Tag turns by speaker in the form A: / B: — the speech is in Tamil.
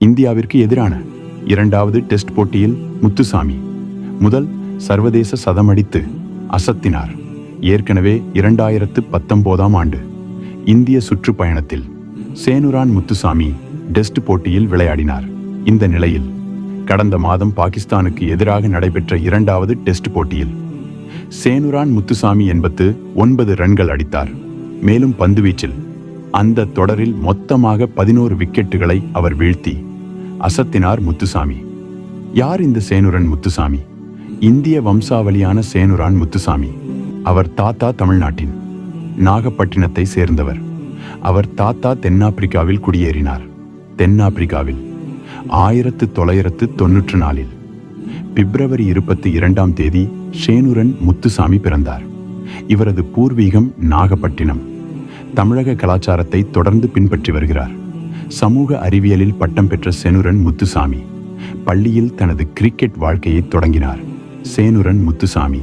A: இந்தியாவிற்கு எதிரான 2வது டெஸ்ட் போட்டியில் முத்துசாமி முதல் சர்வதேச சதமடித்து அசத்தினார். ஏற்கனவே 2019ஆம் ஆண்டு இந்திய சுற்றுப்பயணத்தில் சேனுரான் முத்துசாமி டெஸ்ட் போட்டியில் விளையாடினார். இந்த நிலையில் கடந்த மாதம் பாகிஸ்தானுக்கு எதிராக நடைபெற்ற 2வது டெஸ்ட் போட்டியில் சேனுரான் முத்துசாமி 89 ரன்கள் அடித்தார். மேலும் பந்துவீச்சில் அந்த தொடரில் மொத்தமாக 11 விக்கெட்டுகளை அவர் வீழ்த்தி அசத்தினார் முத்துசாமி. யார் இந்த சேனுரன் முத்துசாமி? இந்திய வம்சாவளியான சேனுரான் முத்துசாமி. அவர் தாத்தா தமிழ்நாட்டின் நாகப்பட்டினத்தை சேர்ந்தவர். அவர் தாத்தா தென்னாப்பிரிக்காவில் குடியேறினார். தென்னாப்பிரிக்காவில் 1994 பிப்ரவரி 22ஆம் தேதி சேனுரன் முத்துசாமி பிறந்தார். இவரது பூர்வீகம் நாகப்பட்டினம். தமிழக கலாச்சாரத்தை தொடர்ந்து பின்பற்றி வருகிறார். சமூக அறிவியலில் பட்டம் பெற்ற சேனுரன் முத்துசாமி பள்ளியில் தனது கிரிக்கெட் வாழ்க்கையை தொடங்கினார். சேனுரன் முத்துசாமி